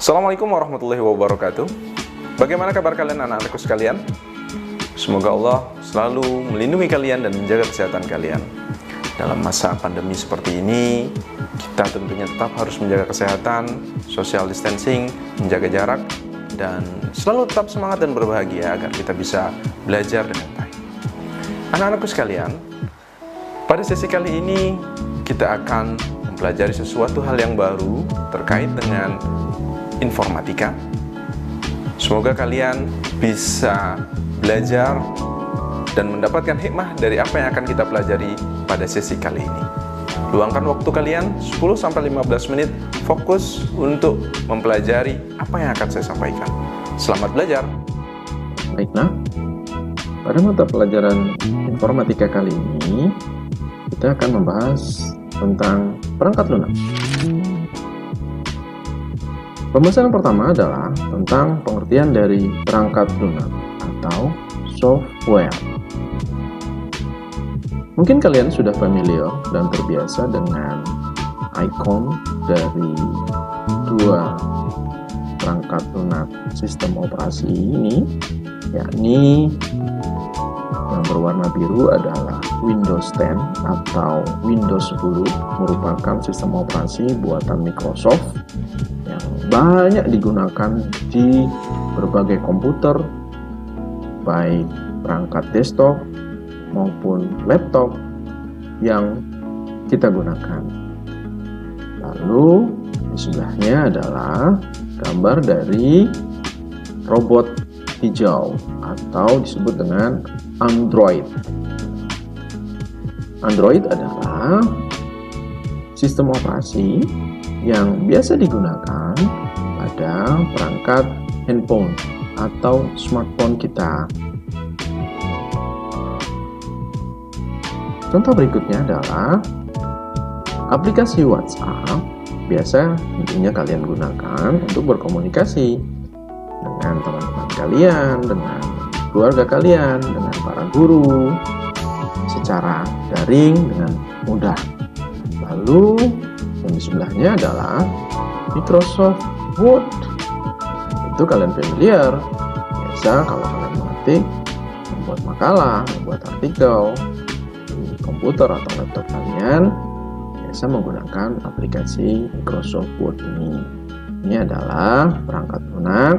Assalamualaikum warahmatullahi wabarakatuh. Bagaimana kabar kalian anak-anakku sekalian? Semoga Allah selalu melindungi kalian dan menjaga kesehatan kalian. Dalam masa pandemi seperti ini, kita tentunya tetap harus menjaga kesehatan, social distancing, menjaga jarak, dan selalu tetap semangat dan berbahagia agar kita bisa belajar dengan baik. Anak-anakku sekalian, pada sesi kali ini kita akan mempelajari sesuatu hal yang baru terkait dengan informatika. Semoga kalian bisa belajar dan mendapatkan hikmah dari apa yang akan kita pelajari pada sesi kali ini. Luangkan waktu kalian 10-15 menit fokus untuk mempelajari apa yang akan saya sampaikan. Selamat belajar. Baiklah, pada mata pelajaran informatika kali ini kita akan membahas tentang perangkat lunak. Pembahasan pertama adalah tentang pengertian dari perangkat lunak atau software. Mungkin kalian sudah familiar dan terbiasa dengan ikon dari dua perangkat lunak sistem operasi ini, yakni yang berwarna biru adalah Windows 10 atau Windows 10, merupakan sistem operasi buatan Microsoft yang banyak digunakan di berbagai komputer, baik perangkat desktop maupun laptop yang kita gunakan. Lalu di sebelahnya adalah gambar dari robot hijau atau disebut dengan Android. Android adalah sistem operasi yang biasa digunakan pada perangkat handphone atau smartphone kita. Contoh berikutnya adalah aplikasi WhatsApp. Biasa tentunya kalian gunakan untuk berkomunikasi dengan teman-teman kalian, dengan keluarga kalian, dengan para guru secara daring dengan mudah. Lalu yang di sebelahnya adalah Microsoft Word. Itu kalian familiar. Biasa kalau kalian mengetik, membuat makalah, membuat artikel di komputer atau laptop kalian, biasa menggunakan aplikasi Microsoft Word ini. Ini adalah perangkat lunak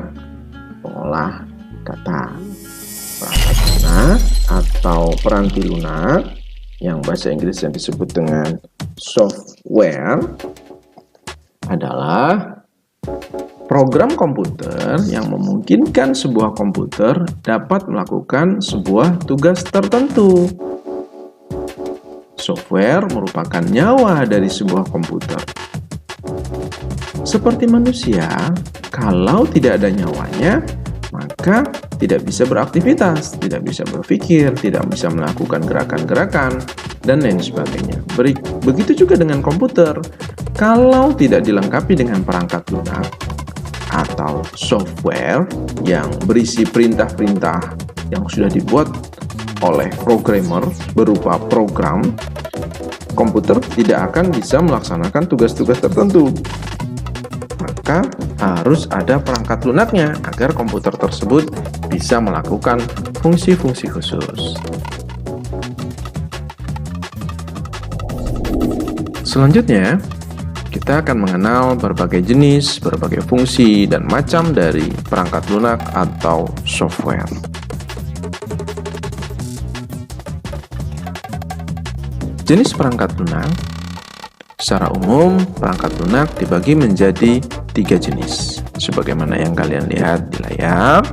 pengolah kata. Perangkat lunak atau peranti lunak yang bahasa Inggris yang disebut dengan software adalah program komputer yang memungkinkan sebuah komputer dapat melakukan sebuah tugas tertentu. Software merupakan nyawa dari sebuah komputer. Seperti manusia, kalau tidak ada nyawanya, maka tidak bisa beraktivitas, tidak bisa berpikir, tidak bisa melakukan gerakan-gerakan, dan lain sebagainya. Begitu juga dengan komputer. Kalau tidak dilengkapi dengan perangkat lunak atau software yang berisi perintah-perintah yang sudah dibuat oleh programmer berupa program, komputer tidak akan bisa melaksanakan tugas-tugas tertentu. Maka harus ada perangkat lunaknya agar komputer tersebut bisa melakukan fungsi-fungsi khusus. Selanjutnya, kita akan mengenal berbagai jenis, berbagai fungsi, dan macam dari perangkat lunak atau software. Jenis perangkat lunak. Secara umum, perangkat lunak dibagi menjadi 3 jenis, sebagaimana yang kalian lihat di layar.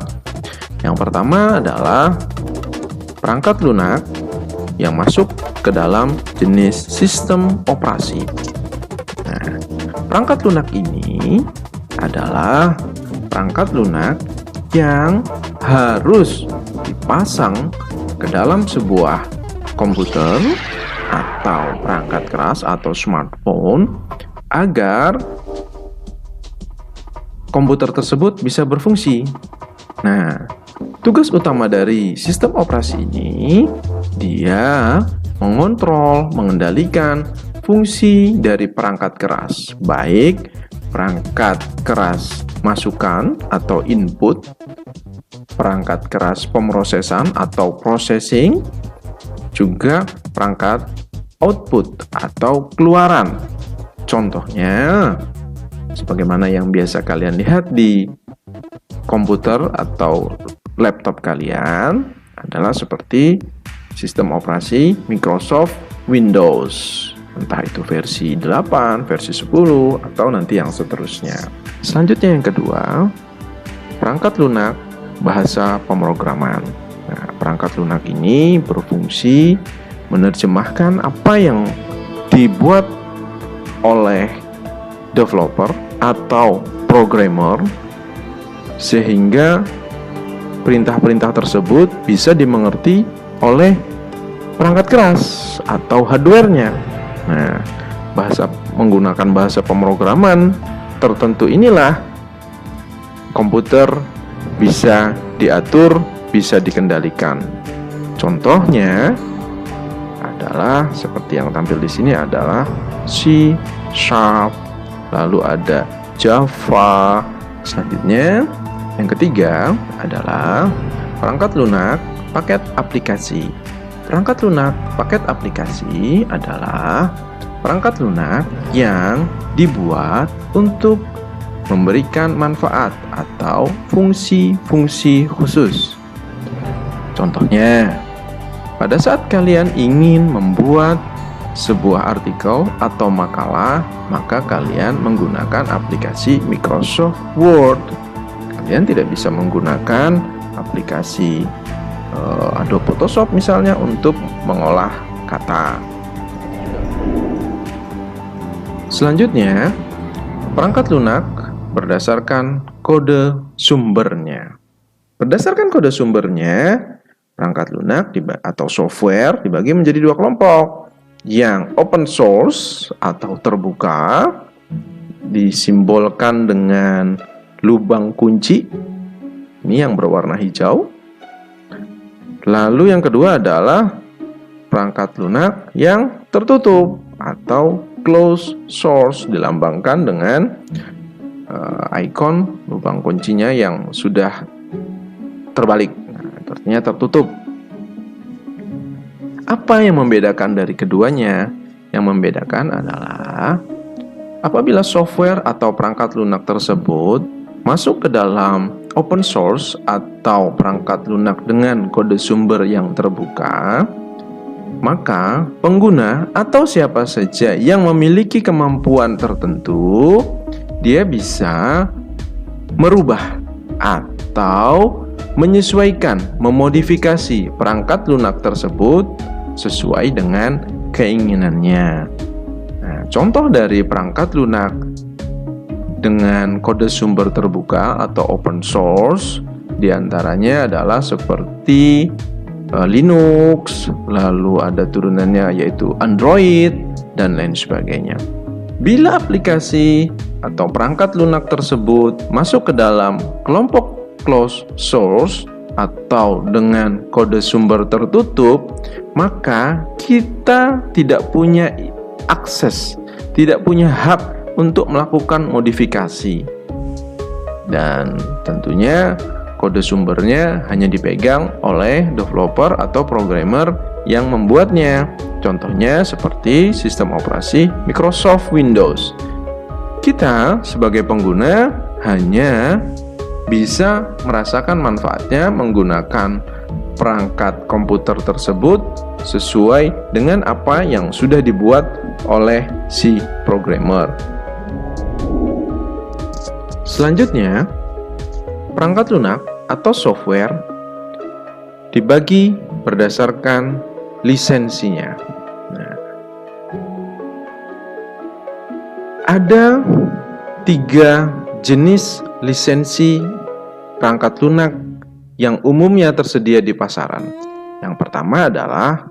Yang pertama adalah perangkat lunak yang masuk ke dalam jenis sistem operasi. Nah, perangkat lunak ini adalah perangkat lunak yang harus dipasang ke dalam sebuah komputer atau perangkat keras atau smartphone agar komputer tersebut bisa berfungsi. Nah, tugas utama dari sistem operasi ini, dia mengontrol, mengendalikan fungsi dari perangkat keras, baik perangkat keras masukan atau input, perangkat keras pemrosesan atau processing, juga perangkat output atau keluaran. Contohnya, sebagaimana yang biasa kalian lihat di komputer atau laptop kalian adalah seperti sistem operasi Microsoft Windows. Entah itu versi 8, versi 10, atau nanti yang seterusnya. Selanjutnya yang kedua, perangkat lunak bahasa pemrograman. Nah, perangkat lunak ini berfungsi menerjemahkan apa yang dibuat oleh developer atau programmer sehingga perintah-perintah tersebut bisa dimengerti oleh perangkat keras atau hardware-nya. Nah, menggunakan bahasa pemrograman tertentu inilah komputer bisa diatur, bisa dikendalikan. Contohnya adalah seperti yang tampil di sini adalah C#, lalu ada Java. Selanjutnya, yang ketiga adalah perangkat lunak paket aplikasi. Perangkat lunak paket aplikasi adalah perangkat lunak yang dibuat untuk memberikan manfaat atau fungsi-fungsi khusus. Contohnya, pada saat kalian ingin membuat sebuah artikel atau makalah, maka kalian menggunakan aplikasi Microsoft Word. Kalian tidak bisa menggunakan aplikasi Adobe Photoshop misalnya untuk mengolah kata. Selanjutnya, perangkat lunak berdasarkan kode sumbernya. Berdasarkan kode sumbernya, perangkat lunak atau software dibagi menjadi dua kelompok. Yang open source atau terbuka disimbolkan dengan lubang kunci. Ini yang berwarna hijau. Lalu yang kedua adalah perangkat lunak yang tertutup atau closed source, dilambangkan dengan ikon lubang kuncinya yang sudah terbalik. Nah, artinya tertutup. Apa yang membedakan dari keduanya? Yang membedakan adalah apabila software atau perangkat lunak tersebut masuk ke dalam open source atau perangkat lunak dengan kode sumber yang terbuka, maka pengguna atau siapa saja yang memiliki kemampuan tertentu, dia bisa merubah atau menyesuaikan, memodifikasi perangkat lunak tersebut sesuai dengan keinginannya. Nah, contoh dari perangkat lunak dengan kode sumber terbuka atau open source diantaranya adalah seperti Linux, lalu ada turunannya yaitu Android, dan lain sebagainya. Bila aplikasi atau perangkat lunak tersebut masuk ke dalam kelompok closed source atau dengan kode sumber tertutup, maka kita tidak punya akses, tidak punya hak untuk melakukan modifikasi. Dan tentunya kode sumbernya hanya dipegang oleh developer atau programmer yang membuatnya. Contohnya seperti sistem operasi Microsoft Windows. Kita sebagai pengguna hanya bisa merasakan manfaatnya menggunakan perangkat komputer tersebut sesuai dengan apa yang sudah dibuat oleh si programmer. Selanjutnya, perangkat lunak atau software dibagi berdasarkan lisensinya. Nah, ada 3 jenis lisensi perangkat lunak yang umumnya tersedia di pasaran. Yang pertama adalah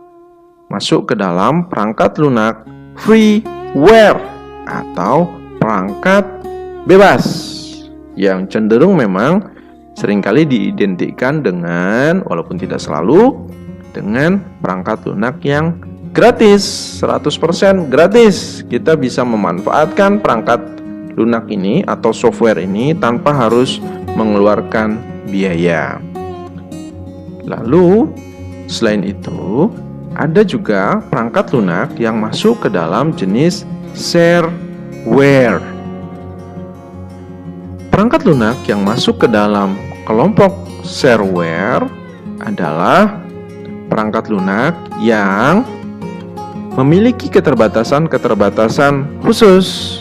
masuk ke dalam perangkat lunak freeware atau perangkat bebas, yang cenderung memang seringkali diidentikan dengan, walaupun tidak selalu, dengan perangkat lunak yang gratis, 100% gratis. Kita bisa memanfaatkan perangkat lunak ini atau software ini tanpa harus mengeluarkan biaya. Lalu, selain itu, ada juga perangkat lunak yang masuk ke dalam jenis shareware. Perangkat lunak yang masuk ke dalam kelompok shareware adalah perangkat lunak yang memiliki keterbatasan-keterbatasan khusus.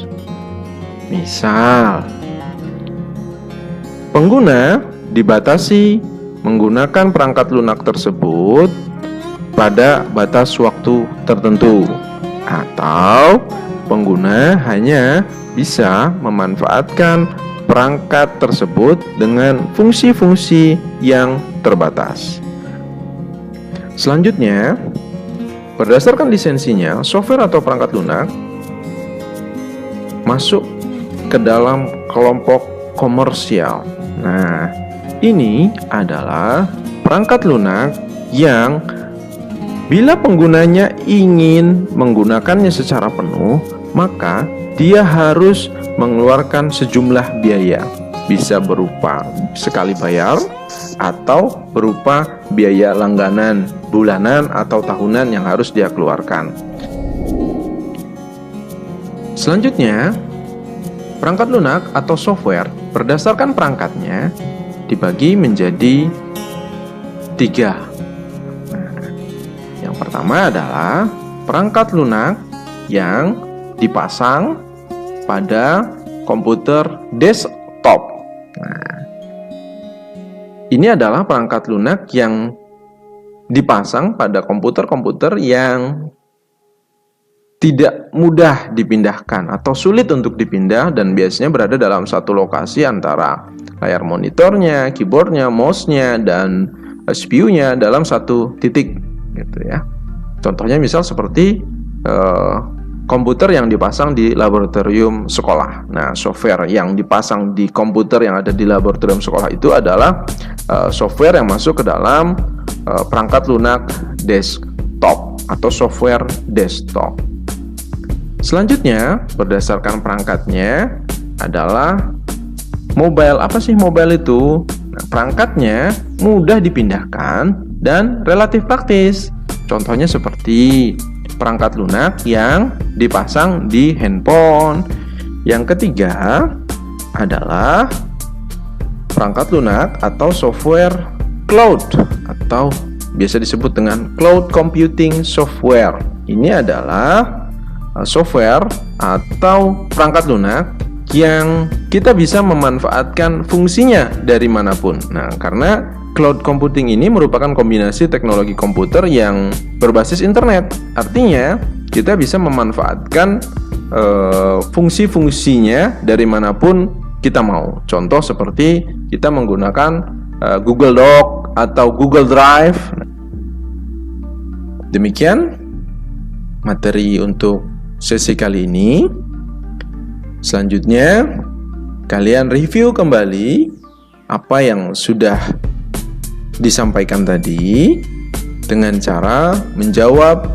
Misal, pengguna dibatasi menggunakan perangkat lunak tersebut pada batas waktu tertentu, atau pengguna hanya bisa memanfaatkan perangkat tersebut dengan fungsi-fungsi yang terbatas. Selanjutnya, berdasarkan lisensinya, software atau perangkat lunak masuk ke dalam kelompok komersial. Nah, ini adalah perangkat lunak yang bila penggunanya ingin menggunakannya secara penuh, maka dia harus mengeluarkan sejumlah biaya. Bisa berupa sekali bayar atau berupa biaya langganan bulanan atau tahunan yang harus dia keluarkan. Selanjutnya, perangkat lunak atau software berdasarkan perangkatnya dibagi menjadi 3. Yang pertama adalah perangkat lunak yang dipasang pada komputer desktop. Nah, ini adalah perangkat lunak yang dipasang pada komputer-komputer yang tidak mudah dipindahkan atau sulit untuk dipindah dan biasanya berada dalam satu lokasi antara layar monitornya, keyboardnya, mouse-nya, dan CPU-nya dalam satu titik, gitu ya. Contohnya misal seperti komputer yang dipasang di laboratorium sekolah. Nah, software yang dipasang di komputer yang ada di laboratorium sekolah itu adalah software yang masuk ke dalam perangkat lunak desktop atau software desktop. Selanjutnya, berdasarkan perangkatnya adalah mobile. Apa sih mobile itu? Nah, perangkatnya mudah dipindahkan dan relatif praktis. Contohnya seperti perangkat lunak yang dipasang di handphone. Yang ketiga adalah perangkat lunak atau software cloud atau biasa disebut dengan cloud computing software. Ini adalah software atau perangkat lunak yang kita bisa memanfaatkan fungsinya dari manapun. Nah, karena cloud computing ini merupakan kombinasi teknologi komputer yang berbasis internet. Artinya, kita bisa memanfaatkan fungsi-fungsinya dari manapun kita mau. Contoh seperti kita menggunakan Google Doc atau Google Drive. Demikian materi untuk sesi kali ini. Selanjutnya, kalian review kembali apa yang sudah disampaikan tadi dengan cara menjawab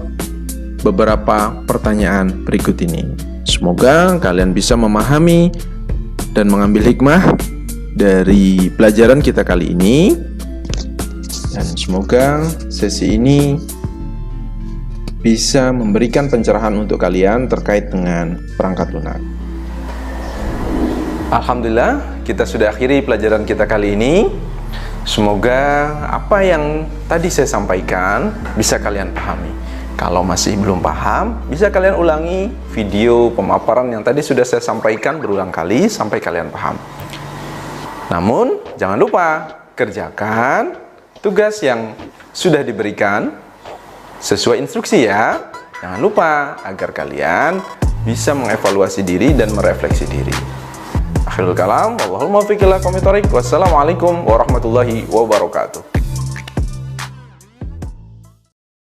beberapa pertanyaan berikut ini. Semoga kalian bisa memahami dan mengambil hikmah dari pelajaran kita kali ini, dan semoga sesi ini bisa memberikan pencerahan untuk kalian terkait dengan perangkat lunak. Alhamdulillah, kita sudah akhiri pelajaran kita kali ini. Semoga apa yang tadi saya sampaikan bisa kalian pahami. Kalau masih belum paham, bisa kalian ulangi video pemaparan yang tadi sudah saya sampaikan berulang kali sampai kalian paham. Namun, jangan lupa kerjakan tugas yang sudah diberikan sesuai instruksi ya. Jangan lupa agar kalian bisa mengevaluasi diri dan merefleksi diri. Akhirul kalam, wallahul muwaffiq ila aqwamit thoriq. Wassalamualaikum warahmatullahi wabarakatuh.